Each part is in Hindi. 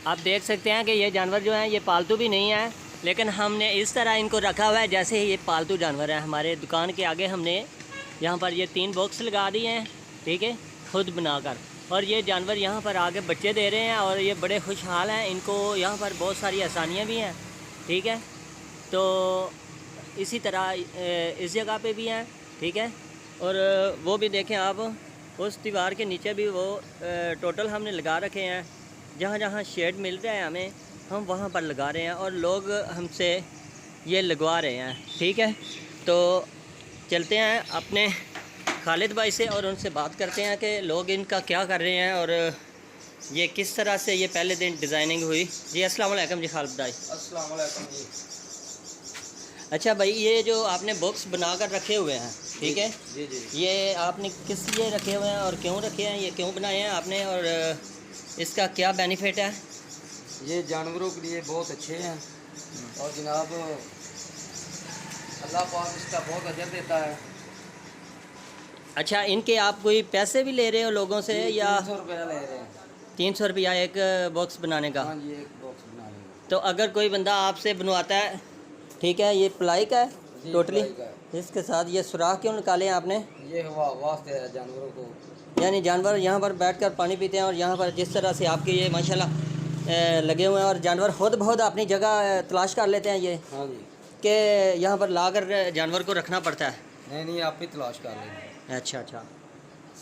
आप देख सकते हैं कि ये जानवर जो हैं ये पालतू भी नहीं है, लेकिन हमने इस तरह इनको रखा हुआ है जैसे ही ये पालतू जानवर है। हमारे दुकान के आगे हमने यहाँ पर ये 3 बॉक्स लगा दिए हैं, ठीक है, खुद बनाकर। और ये जानवर यहाँ पर आके बच्चे दे रहे हैं और ये बड़े खुशहाल हैं। इनको यहाँ पर बहुत सारी आसानियाँ भी हैं, ठीक है। तो इसी तरह इस जगह पे भी हैं, ठीक है। और वो भी देखें आप, उस दीवार के नीचे भी वो टोटल हमने लगा रखे हैं। जहाँ जहाँ शेड मिल रहा है हमें, हम वहाँ पर लगा रहे हैं और लोग हमसे ये लगवा रहे हैं, ठीक है। तो चलते हैं अपने खालिद भाई से और उनसे बात करते हैं कि लोग इनका क्या कर रहे हैं और ये किस तरह से ये पहले दिन डिज़ाइनिंग हुई। जी अस्सलाम वालेकुम जी खालिद भाई। अस्सलाम वालेकुम जी। अच्छा भाई, ये जो आपने बॉक्स बनाकर रखे हुए हैं, ठीक है, जी जी, ये आपने किस लिए रखे हुए हैं और क्यों रखे हैं, ये क्यों बनाए हैं आपने और इसका क्या बेनिफिट है? ये जानवरों के लिए बहुत अच्छे हैं और जनाब अल्लाह पाक इसका बहुत अजर देता है। अच्छा, इनके आप कोई पैसे भी ले रहे हो लोगों से या? 300 रुपया ले रहे हैं। 300 रुपया एक बॉक्स बनाने का? हाँ जी, एक बॉक्स बनाने का। तो अगर कोई बंदा आपसे बनवाता है, ठीक है, ये प्लाई का है टोटली, प्लाई का है। इसके साथ ये सुराख क्यों निकाले हैं आपने? ये हवा वास्ते है जानवरों को। यानी जानवर यहाँ पर बैठकर पानी पीते हैं और यहाँ पर जिस तरह से आपके ये माशाल्लाह लगे हुए हैं और जानवर खुद बहुत अपनी जगह तलाश कर लेते हैं ये, हाँ जी, कि यहाँ पर लाकर जानवर को रखना पड़ता है। नहीं नहीं, आप ही तलाश कर लेंगे। अच्छा अच्छा,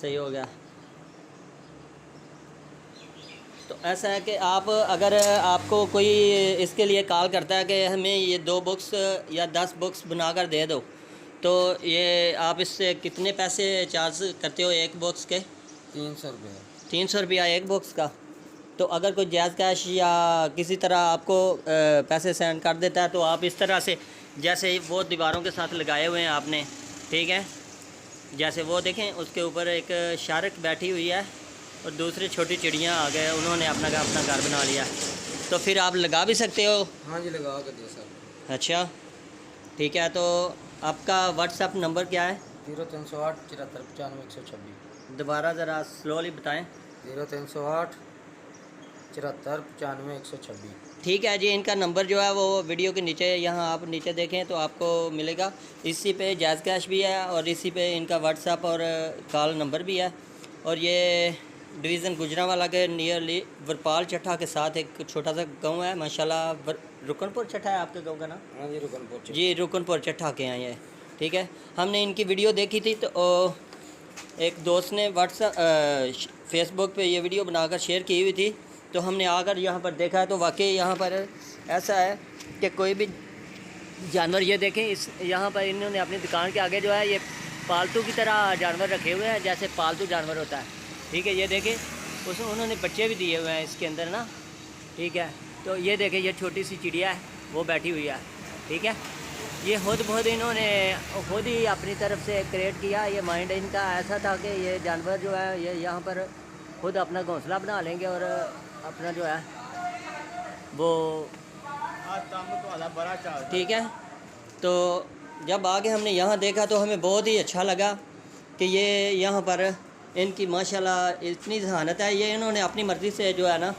सही हो गया। तो ऐसा है कि आप अगर आपको कोई इसके लिए कॉल करता है कि हमें ये 2 बॉक्स या 10 बॉक्स बनाकर दे दो, तो ये आप इससे कितने पैसे चार्ज करते हो एक बॉक्स के? 300 रुपया। 300 रुपया एक बॉक्स का। तो अगर कोई जायज़ कैश या किसी तरह आपको पैसे सेंड कर देता है तो आप इस तरह से, जैसे वो दीवारों के साथ लगाए हुए हैं आपने, ठीक है, जैसे वो देखें उसके ऊपर एक शार्क बैठी हुई है और दूसरे छोटी चिड़ियाँ आ गए, उन्होंने अपना घर बना लिया, तो फिर आप लगा भी सकते हो। हाँ जी, लगा कर दे सर। अच्छा ठीक है, तो आपका व्हाट्सएप नंबर क्या है? 0308 74 95 126। दोबारा ज़रा स्लोली बताएं। 0308 74 95 126। ठीक है जी, इनका नंबर जो है वो वीडियो के नीचे, यहाँ आप नीचे देखें तो आपको मिलेगा। इसी पे जायज़ कैश भी है और इसी पे इनका व्हाट्सएप और कॉल नंबर भी है। और ये डिवीज़न गुजरांवाला के नियरली वरपाल चट्ठा के साथ एक छोटा सा गांव है माशाल्लाह। रुकनपुर चट्ठा है आपके गांव का नाम? हाँ जी, रुकनपुर चट्ठा। जी, रुकनपुर चट्ठा के हैं ये, ठीक है। हमने इनकी वीडियो देखी थी तो एक दोस्त ने व्हाट्सएप फेसबुक पे ये वीडियो बनाकर शेयर की हुई थी, तो हमने आकर यहाँ पर देखा है तो वाकई यहाँ पर ऐसा है कि कोई भी जानवर, ये देखें इस यहाँ पर इन्होंने अपनी दुकान के आगे जो है ये पालतू की तरह जानवर रखे हुए हैं, जैसे पालतू जानवर होता है, ठीक है। ये देखें उसमें उन्होंने बच्चे भी दिए हुए हैं इसके अंदर ना, ठीक है। तो ये देखें ये छोटी सी चिड़िया है वो बैठी हुई है, ठीक है। ये खुद इन्होंने खुद ही अपनी तरफ से क्रिएट किया। ये माइंड इनका ऐसा था कि ये जानवर जो है ये यहाँ पर खुद अपना घोंसला बना लेंगे और अपना जो है वो, ठीक है। तो जब आगे हमने यहाँ देखा तो हमें बहुत ही अच्छा लगा कि ये यहाँ पर इनकी माशाल्लाह इतनी जहानत है। ये इन्होंने अपनी मर्ज़ी से जो है ना,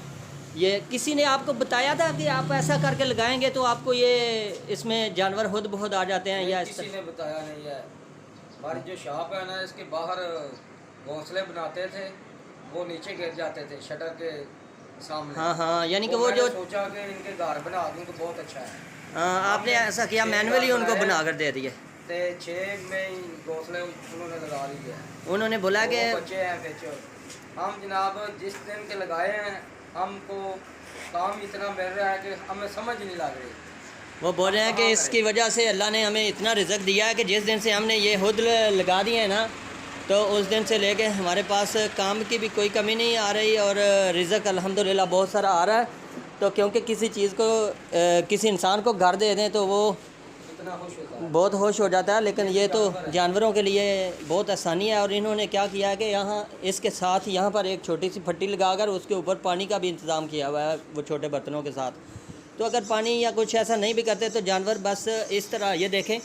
ये किसी ने आपको बताया था कि आप ऐसा करके लगाएंगे तो आपको ये इसमें जानवर खुद बहुत आ जाते हैं, या किसी ने बताया नहीं है। हमारी जो शॉप है ना, इसके बाहर घोंसले बनाते थे, वो नीचे गिर जाते थे शटर के सामने। हाँ हाँ, यानी कि वो जो सोचा कि इनके घर बना दूँ तो बहुत अच्छा है। आपने ऐसा किया, मैनुअली उनको बना कर दे दिए। 6 में ही घोंसले उन्होंने लगा लिए हैं। उन्होंने बोला कि बच्चे हैं पीछे। हम जनाब जिस दिन के लगाए हैं, हमको काम इतना मिल रहा है कि हमें समझ ही नहीं लग रही। वो बोल रहे हैं कि इसकी वजह से अल्लाह ने हमें इतना रिज़्क दिया है कि जिस दिन से हमने ये खुद लगा दिए हैं ना, तो उस दिन से लेके हमारे पास काम की भी कोई कमी नहीं आ रही और रिज़्क अल्हम्दुलिल्लाह बहुत सारा आ रहा है। तो क्योंकि किसी चीज़ को किसी इंसान को घर दे दें तो वो इतना खुश होता है, बहुत खुश हो जाता है, लेकिन ये तो जानवरों के लिए बहुत आसानी है। और इन्होंने क्या किया है कि यहाँ इसके साथ यहाँ पर एक छोटी सी फट्टी लगाकर उसके ऊपर पानी का भी इंतज़ाम किया हुआ है वो छोटे बर्तनों के साथ। तो अगर पानी या कुछ ऐसा नहीं भी करते तो जानवर बस इस तरह, ये देखें